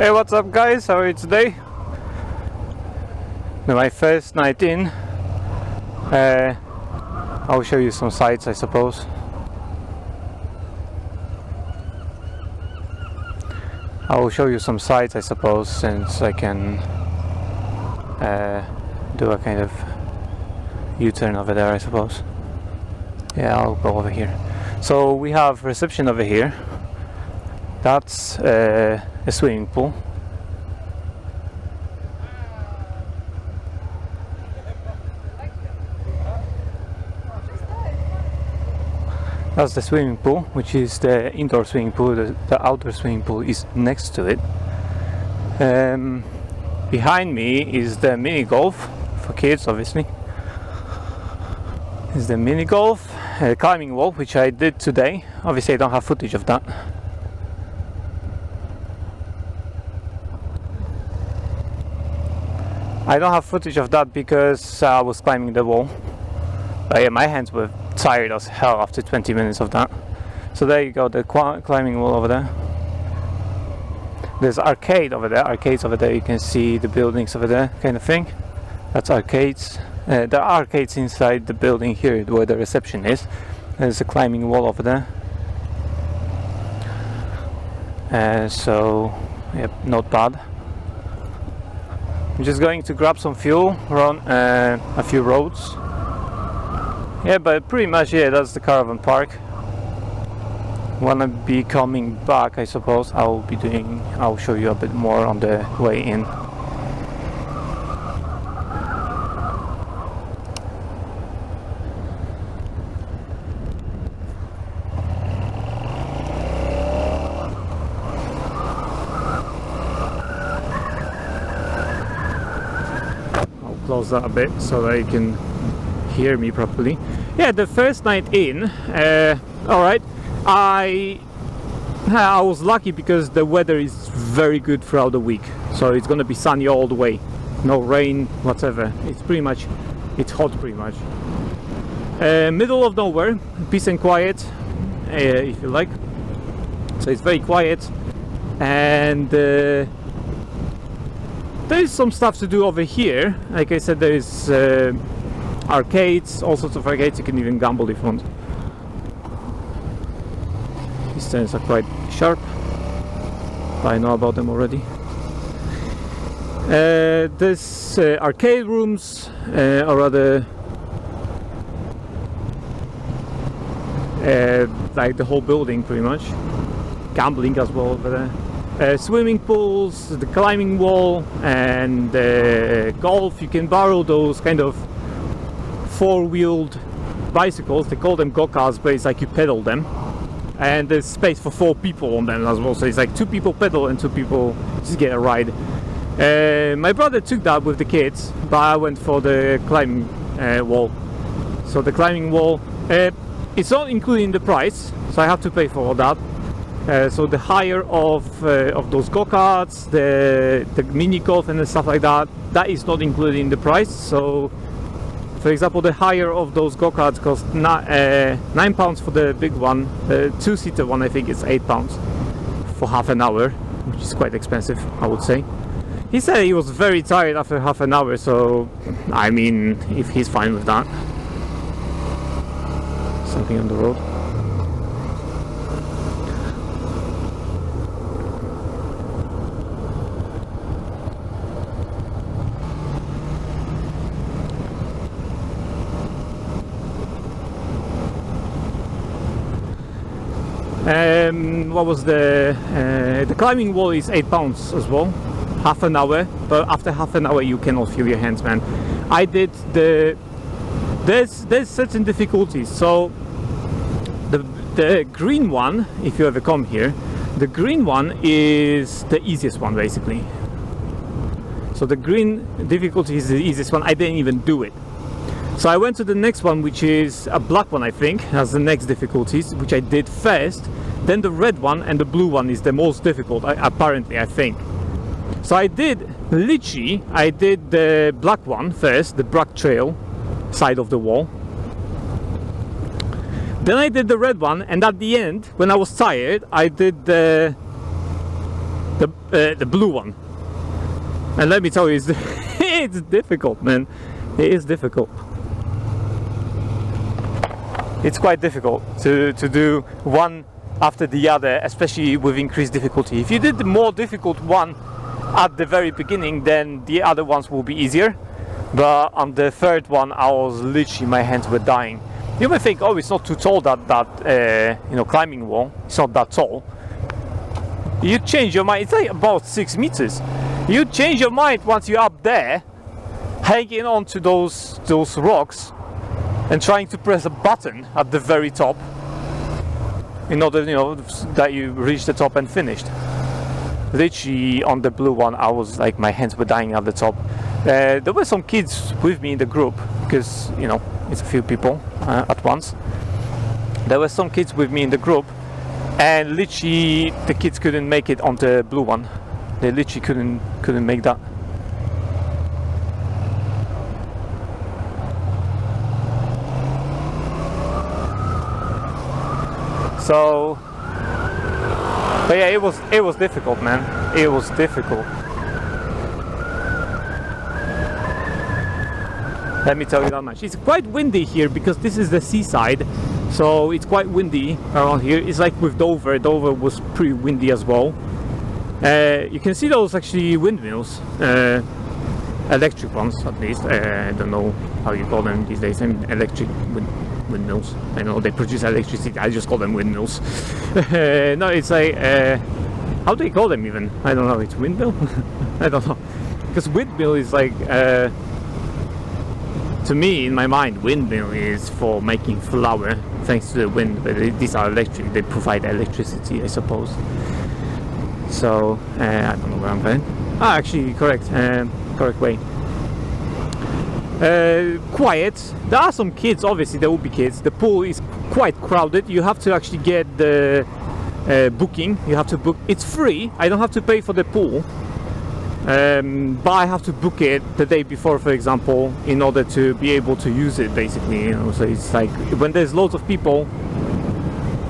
Hey, what's up guys, how are you today? My first night in. I'll show you some sights, I suppose. I will show you some sights, I suppose, since I can do a kind of U-turn over there, I suppose. Yeah, I'll go over here. So we have reception over here. That's a swimming pool. That's the swimming pool, which is the indoor swimming pool. The outdoor swimming pool is next to it. Behind me is the mini golf for kids, obviously. Is the mini golf, climbing wall, which I did today. Obviously, I don't have footage of that. I don't have footage of that because I was climbing the wall. But yeah, my hands were tired as hell after 20 minutes of that. So there you go, the climbing wall over there. There's arcade over there, arcades over there. You can see the buildings over there, kind of thing. That's arcades. There are arcades inside the building here where the reception is. There's a climbing wall over there. So, yep, not bad. I'm just going to grab some fuel, run a few roads. Yeah, but pretty much, yeah, that's the caravan park. When I be coming back, I suppose I'll show you a bit more on the way in. Close that a bit so that you can hear me properly. Yeah, the first night in, alright, I was lucky because the weather is very good throughout the week, so it's gonna be sunny all the way, no rain whatever. It's hot pretty much. Middle of nowhere, peace and quiet, if you like. So it's very quiet, and there is some stuff to do over here. Like I said, there is arcades, all sorts of arcades. You can even gamble if you want. These turns are quite sharp, but I know about them already. There's arcade rooms, or rather like the whole building pretty much. Gambling as well over there. Swimming pools, the climbing wall, and golf. You can borrow those kind of four-wheeled bicycles. They call them go-karts, but it's like you pedal them, and there's space for 4 people on them as well, so it's like 2 people pedal and 2 people just get a ride. My brother took that with the kids, but I went for the climbing wall. So the climbing wall, it's not included in the price, so I have to pay for all that. So the hire of those go-karts, the mini golf and stuff like that, that is not included in the price. So, for example, the hire of those go-karts cost £9 for the big one. The 2-seater one, I think, is £8 for half an hour, which is quite expensive, I would say. He said he was very tired after half an hour, so I mean, if he's fine with that. Something on the road. What was the climbing wall is £8 as well, half an hour, but after half an hour you cannot feel your hands, man. I did there's certain difficulties. So the green one, if you ever come here, the green one is the easiest one basically. So the green difficulty is the easiest one. I didn't even do it. So I went to the next one, which is a black one, I think, has the next difficulties, which I did first. Then the red one and the blue one is the most difficult, apparently, I think. So I did the black one first, the black trail side of the wall. Then I did the red one, and at the end, when I was tired, I did the the blue one. And let me tell you, it's difficult, man. It is difficult. It's quite difficult to do one after the other, especially with increased difficulty. If you did the more difficult one at the very beginning, then the other ones will be easier. But on the third one, I was literally, my hands were dying. You may think, oh, it's not too tall, that you know, climbing wall. It's not that tall. You change your mind. It's like about 6 meters. You change your mind once you're up there, hanging on to those rocks, and trying to press a button at the very top, in order, you know, that you reach the top and finished. Literally on the blue one, I was like, my hands were dying at the top. There were some kids with me in the group, because, you know, it's a few people at once. There were some kids with me in the group, and literally the kids couldn't make it on the blue one. They literally couldn't make that. So, but yeah, it was difficult, man. It was difficult. Let me tell you that much. It's quite windy here because this is the seaside, so it's quite windy around here. It's like with Dover. Dover was pretty windy as well. You can see those actually windmills, electric ones at least. I don't know how you call them these days. I mean, electric windmills. I know they produce electricity. I just call them windmills. No, it's like how do you call them even? I don't know. It's windmill. I don't know, because windmill is like. To me, in my mind, windmill is for making flour thanks to the wind, but these are electric. They provide electricity, I suppose. So I don't know where I'm going. Ah, actually, correct way. Quiet. There are some kids. Obviously, there will be kids. The pool is quite crowded. You have to actually get the booking. You have to book. It's free. I don't have to pay for the pool. But I have to book it the day before, for example, in order to be able to use it, basically, you know. So it's like when there's loads of people,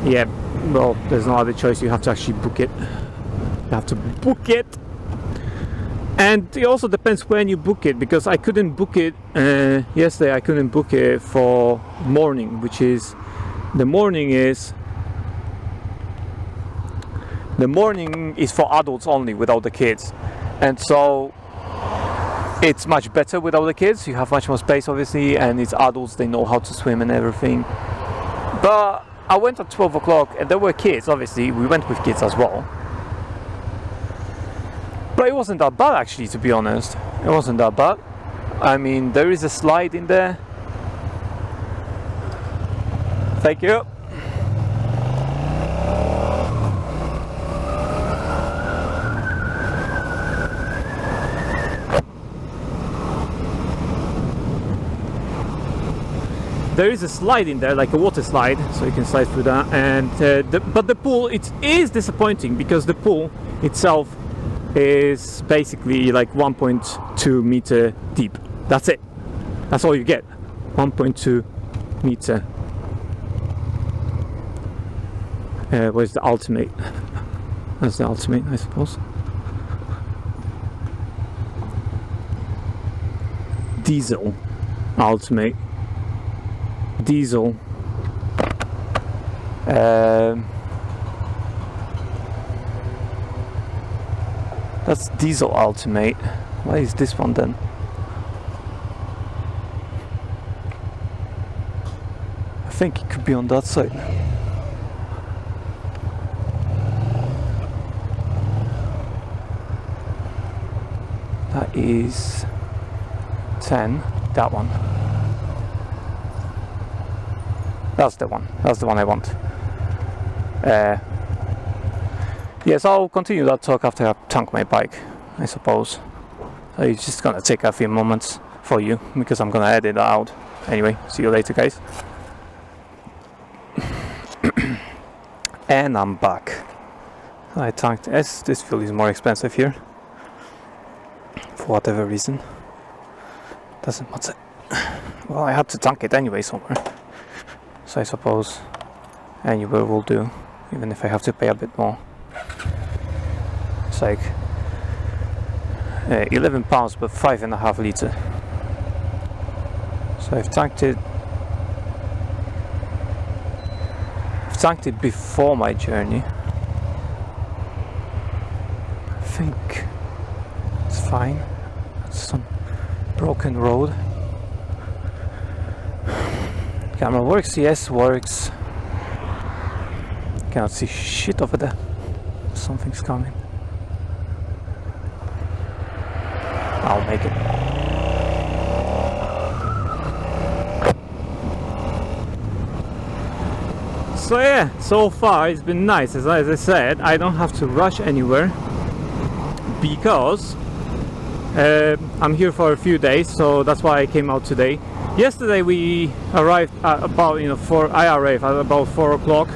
yeah, well, there's no other choice. You have to actually book it. You have to book it, and it also depends when you book it, because I couldn't book it yesterday. I couldn't book it for morning, which is the morning is for adults only, without the kids. And so it's much better without the kids. You have much more space, obviously, and it's adults, they know how to swim and everything. But I went at 12 o'clock and there were kids, obviously. We went with kids as well. But it wasn't that bad, actually, to be honest. It wasn't that bad. I mean, there is a slide in there. Thank you. There is a slide in there, like a water slide, so you can slide through that. And but the pool, it is disappointing because the pool itself is basically like 1.2 meter deep. That's it. That's all you get. 1.2 meter. Where's the ultimate? That's the ultimate, I suppose. Diesel ultimate. Diesel. That's Diesel Ultimate. Why is this one then? I think it could be on that side. That is 10. That one. That's the one. That's the one I want. Yes, I'll continue that talk after I tank my bike, I suppose. So it's just gonna take a few moments for you because I'm gonna edit that out. Anyway, see you later, guys. And I'm back. I tanked. This fuel is more expensive here for whatever reason. Doesn't matter. Well, I had to tank it anyway somewhere. So I suppose anywhere will do, even if I have to pay a bit more. So like 11 pounds but 5.5 litre. So I've tanked it before my journey. I think it's fine. It's some broken road. Camera works, yes, works. Cannot see shit over there. Something's coming. I'll make it. So yeah, so far it's been nice. As I said, I don't have to rush anywhere because I'm here for a few days, so that's why I came out today. Yesterday we arrived at about, I arrived at about 4 o'clock.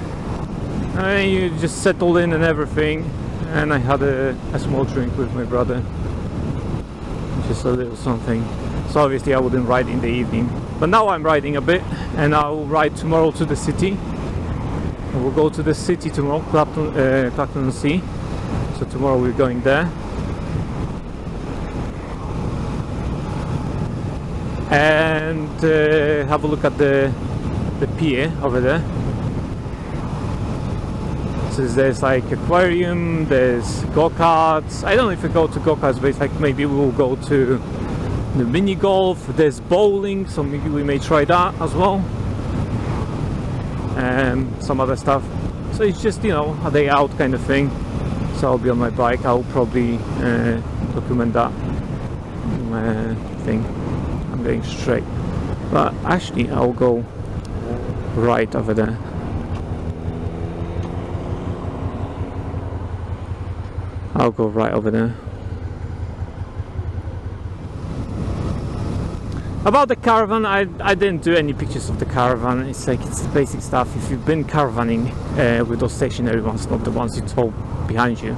And you just settled in and everything, and I had a small drink with my brother, just a little something. So obviously I wouldn't ride in the evening, but now I'm riding a bit, and I'll ride tomorrow to the city. We'll go to the city tomorrow, Clacton-on-Sea. So tomorrow we're going there. And have a look at the pier over there. So there's like aquarium, there's go-karts. I don't know if we go to go-karts, but it's like maybe we'll go to the mini golf. There's bowling, so maybe we may try that as well. And some other stuff. So it's just, a day out kind of thing. So I'll be on my bike. I'll probably document that thing. I'm going straight, but actually I'll go right over there. I'll go right over there. About the caravan, I didn't do any pictures of the caravan. It's like, it's the basic stuff. If you've been caravanning with those stationary ones, not the ones you tow behind you,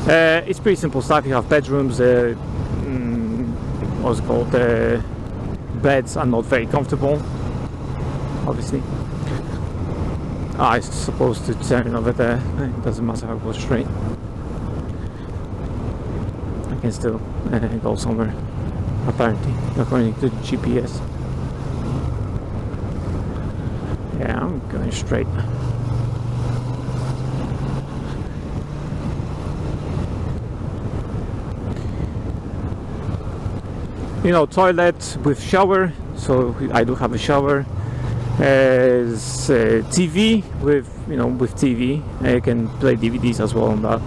it's pretty simple stuff. You have bedrooms, what's it called, beds are not very comfortable, obviously. I'm supposed to turn over there. It doesn't matter how I go straight. I can still go somewhere, apparently, according to the GPS. Yeah, I'm going straight. Toilet with shower, so I do have a shower. There's TV with TV. I can play DVDs as well on that.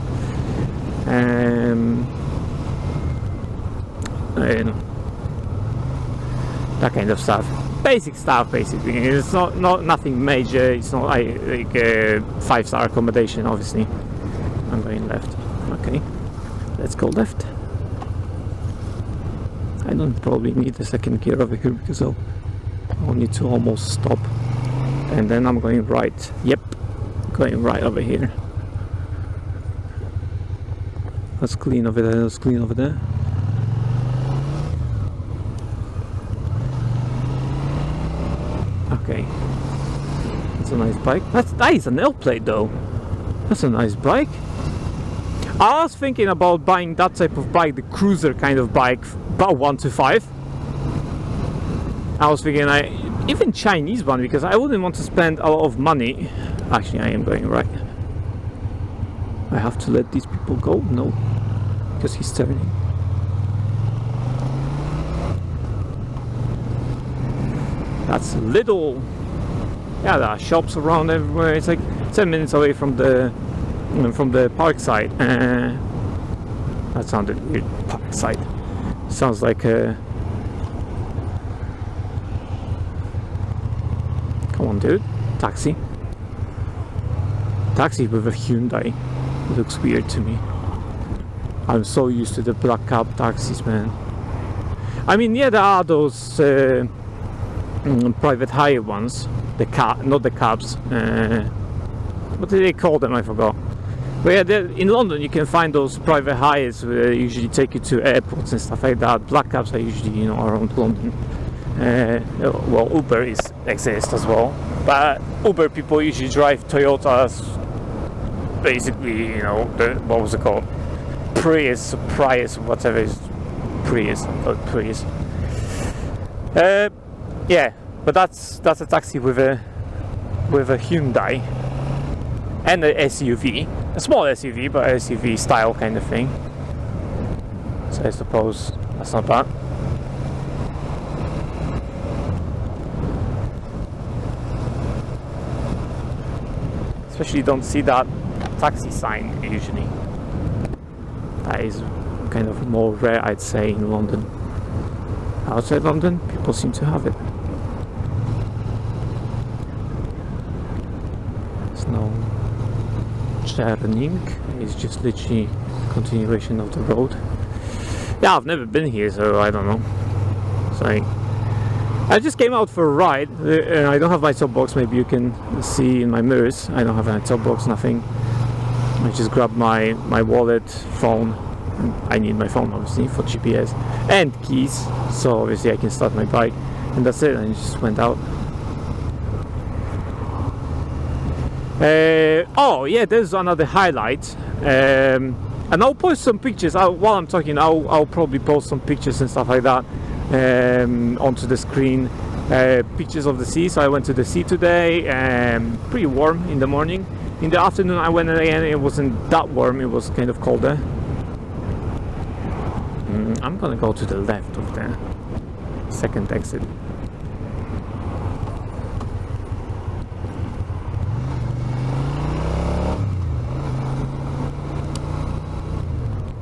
That kind of stuff. Basic stuff, basically. It's not nothing major. It's not like a 5-star accommodation, obviously. I'm going left. Okay, let's go left. I don't probably need a second gear over here because I'll need to almost stop, and then I'm going right. Yep, going right over here. That's clean over there. That's clean over there. Okay, that's a nice bike. That is an L plate though. That's a nice bike. I was thinking about buying that type of bike, the cruiser kind of bike, about 1 to 5. I was thinking even Chinese one, because I wouldn't want to spend a lot of money. Actually, I am going right. I have to let these people go? No, because he's turning. That's little. Yeah, there are shops around everywhere. It's like 10 minutes away from the park side. That sounded weird. Park side sounds like a. Come on, dude. Taxi with a Hyundai. It looks weird to me. I'm so used to the black cab taxis, man. I mean, yeah, there are those private hire ones, not the cabs. What do they call them? I forgot. But yeah, in London you can find those private hires where they usually take you to airports and stuff like that. Black cabs are usually around London. Well, Uber exists as well, but Uber people usually drive Toyotas. Basically, what was it called? Prius, whatever is Prius, yeah, but that's a taxi with a Hyundai and a SUV, a small SUV, but SUV style kind of thing. So I suppose that's not bad. Especially you don't see that taxi sign usually. That is kind of more rare, I'd say, in London. Outside London, people seem to have it. There's no turning, it's just literally continuation of the road. Yeah, I've never been here, so I don't know. So I just came out for a ride. I don't have my top box, maybe you can see in my mirrors. I don't have any top box, nothing. I just grabbed my wallet, phone. I need my phone obviously for GPS and keys, so obviously I can start my bike, and that's it. And just went out. Oh yeah, there's another highlight, and I'll post some pictures while I'm talking. I'll probably post some pictures and stuff like that onto the screen. Pictures of the sea. So I went to the sea today, pretty warm in the morning. In the afternoon I went again, it wasn't that warm, it was kind of colder. I'm gonna go to the left of the second exit.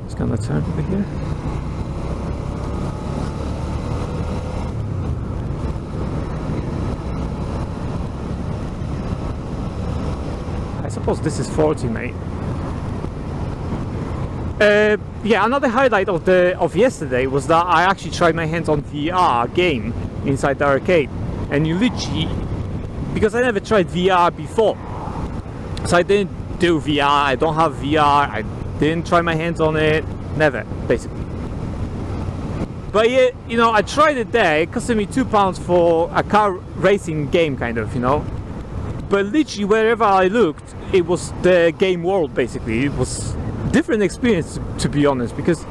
Just gonna turn over here. I suppose this is 40, mate. Yeah, another highlight of yesterday was that I actually tried my hands on VR game inside the arcade, and you literally, because I never tried VR before, so I didn't do VR. I don't have VR. I didn't try my hands on it. Never, basically. But yeah, you know, I tried it there. It costed me £2 for a car racing game, kind of, you know. But literally, wherever I looked, it was the game world. Basically, it was different experience, to be honest, because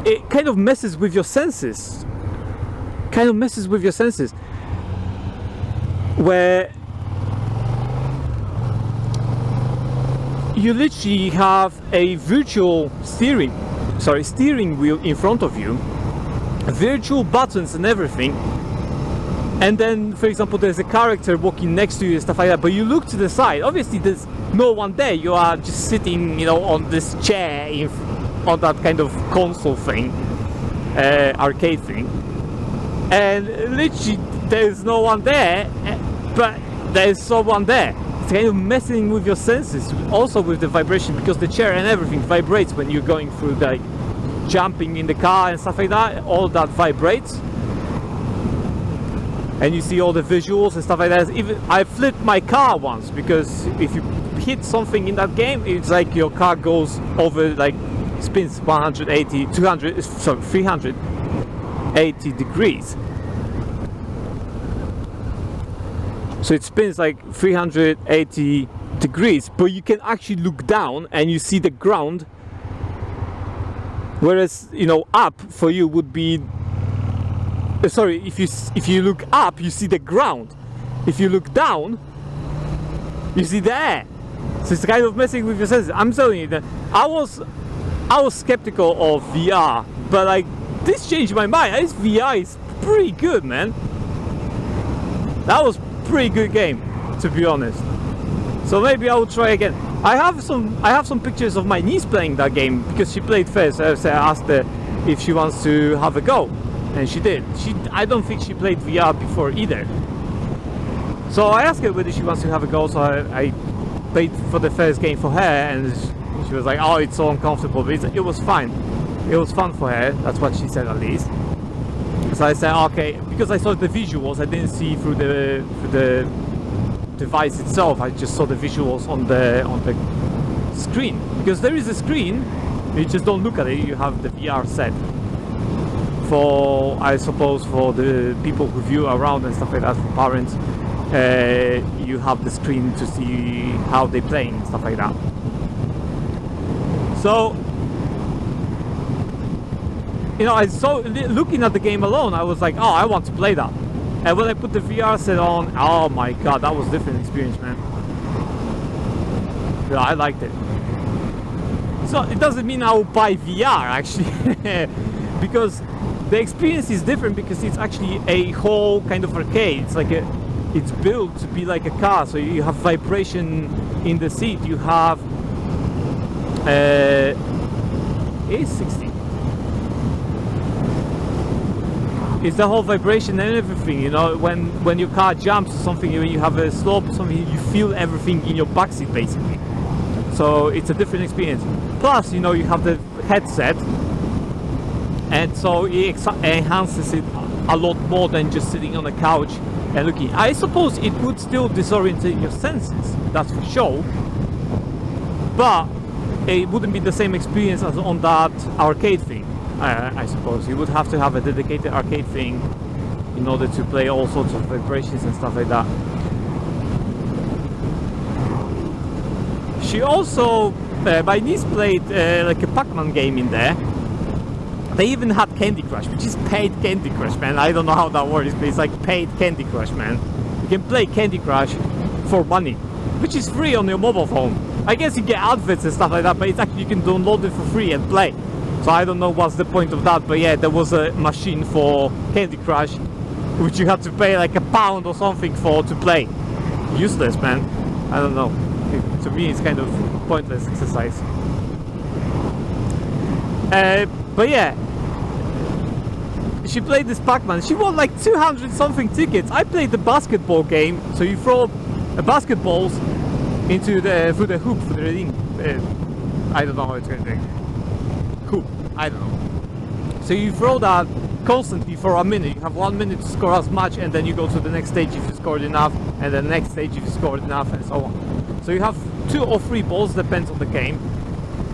it kind of messes with your senses. Where you literally have a virtual steering wheel in front of you, virtual buttons and everything. And then, for example, there's a character walking next to you and stuff like that, but you look to the side, obviously there's no one there, you are just sitting, you know, on this chair on that kind of console thing, arcade thing, and literally there's no one there, but there's someone there. It's kind of messing with your senses, also with the vibration, because the chair and everything vibrates when you're going through, like jumping in the car and stuff like that. All that vibrates. And you see all the visuals and stuff like that. Even I flipped my car once, because if you hit something in that game, it's like your car goes over, like spins 380 degrees. So it spins like 380 degrees, but you can actually look down and you see the ground. Whereas, you know, up for you would be, sorry, if you look up, you see the ground. If you look down, you see the air. So it's kind of messing with your senses. I'm telling you that I was skeptical of VR, but like this changed my mind. This VR is pretty good, man. That was pretty good game, to be honest. So maybe I will try again. I have some pictures of my niece playing that game, because she played first. So I asked her if she wants to have a go. And she did. I don't think she played VR before either. So I asked her whether she wants to have a go. So I played for the first game for her, and she was like, "Oh, it's so uncomfortable." But it was fine. It was fun for her. That's what she said, at least. So I said, "Okay," because I saw the visuals. I didn't see through the device itself. I just saw the visuals on the screen, because there is a screen. You just don't look at it. You have the VR set. For, I suppose, for the people who view around and stuff like that, for parents, you have the screen to see how they play and stuff like that. So you know, I saw looking at the game alone, I was like, oh, I want to play that. And when I put the VR set on, oh my god, that was a different experience, man. Yeah, I liked it. So it doesn't mean I'll buy VR actually, because the experience is different, because it's actually a whole kind of arcade. It's like it's built to be like a car, so you have vibration in the seat, you have it's 60. It's the whole vibration and everything, you know, when your car jumps or something, when you have a slope or something, you feel everything in your backseat basically. So it's a different experience. Plus, you know, you have the headset, and so it enhances it a lot more than just sitting on a couch and looking. I suppose it would still disorient your senses, that's for sure, but it wouldn't be the same experience as on that arcade thing. I suppose you would have to have a dedicated arcade thing in order to play all sorts of vibrations and stuff like that. She also, my niece played like a Pac-Man game in there. They even had Candy Crush, which is paid Candy Crush, man. I don't know how that works, but it's like paid Candy Crush, man. You can play Candy Crush for money, which is free on your mobile phone. I guess you get adverts and stuff like that, but it's actually, you can download it for free and play. So I don't know what's the point of that, but yeah, there was a machine for Candy Crush, which you had to pay like £1 or something for to play. Useless, man. I don't know. To me, it's kind of pointless exercise. But yeah, she played this Pac-Man. She won like 200 something tickets. I played the basketball game, so you throw basketballs into through the hoop for the ring. I don't know how it's going to be. Hoop. I don't know. So you throw that constantly for a minute. You have 1 minute to score as much, and then you go to the next stage if you scored enough, and the next stage if you scored enough, and so on. So you have 2 or 3 balls, depends on the game.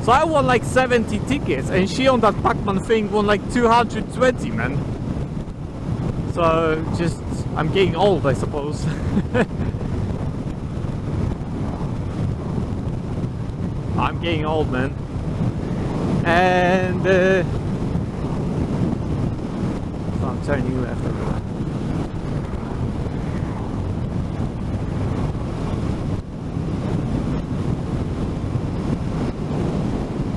So I won like 70 tickets, and she on that Pac-Man thing won like 220, man. So just, I'm getting old, I suppose. I'm getting old, man. And so I'm turning left over there.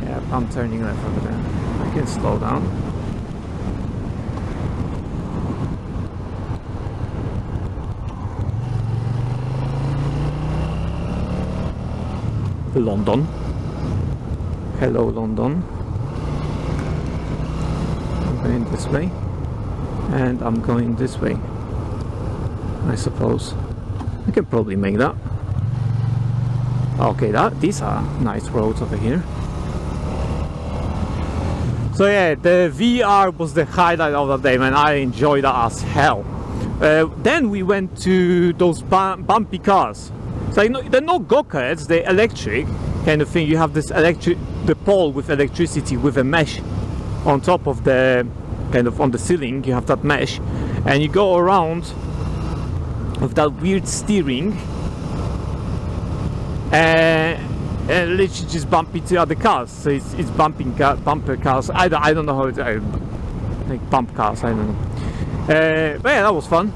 Yeah, I'm turning left over there. I can slow down. London. Hello, London. I'm going this way, and I'm going this way. I suppose I can probably make that. Okay, these are nice roads over here. So yeah, the VR was the highlight of the day, man. I enjoyed that as hell. Then we went to those bumpy cars. So they're not go-karts, they're electric kind of thing. You have this the pole with electricity with a mesh on top of the kind of on the ceiling. You have that mesh, and you go around with that weird steering, and literally just bump into other cars. So it's bumping bumper cars. I don't know how it's like bump cars. I don't know. But yeah, that was fun.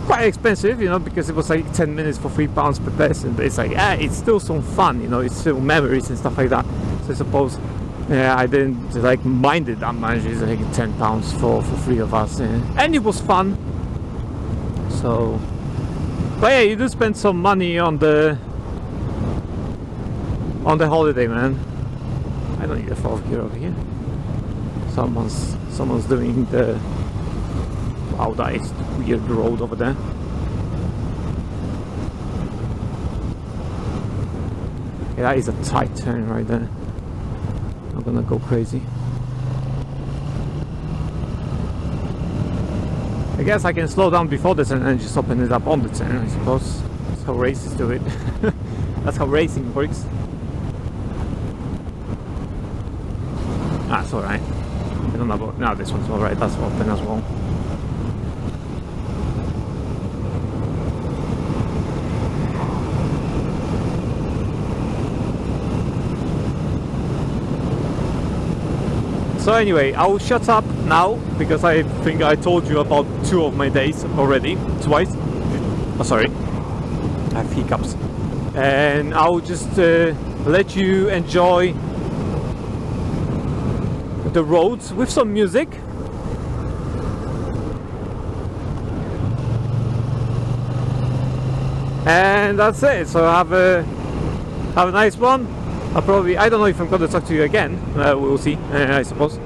Quite expensive, you know, because it was like 10 minutes for £3 per person, but it's like, it's still some fun, you know, it's still memories and stuff like that. So I suppose I didn't like mind it that much. It's like £10 for 3 of us, and it was fun. So, but yeah, you do spend some money on the holiday, man. I don't need a 4th gear over here. Someone's doing the. Wow, that is the weird road over there. Yeah, that is a tight turn right there. I'm gonna go crazy. I guess I can slow down before the turn and just open it up on the turn, I suppose. That's how races do it. That's how racing works. That's alright. I don't know about... No, this one's alright, that's open as well. So anyway, I'll shut up now, because I think I told you about 2 of my days already, twice. Oh, sorry, I have hiccups. And I'll just let you enjoy the roads with some music. And that's it. So have a nice one. I don't know if I'm gonna talk to you again. We'll see, I suppose.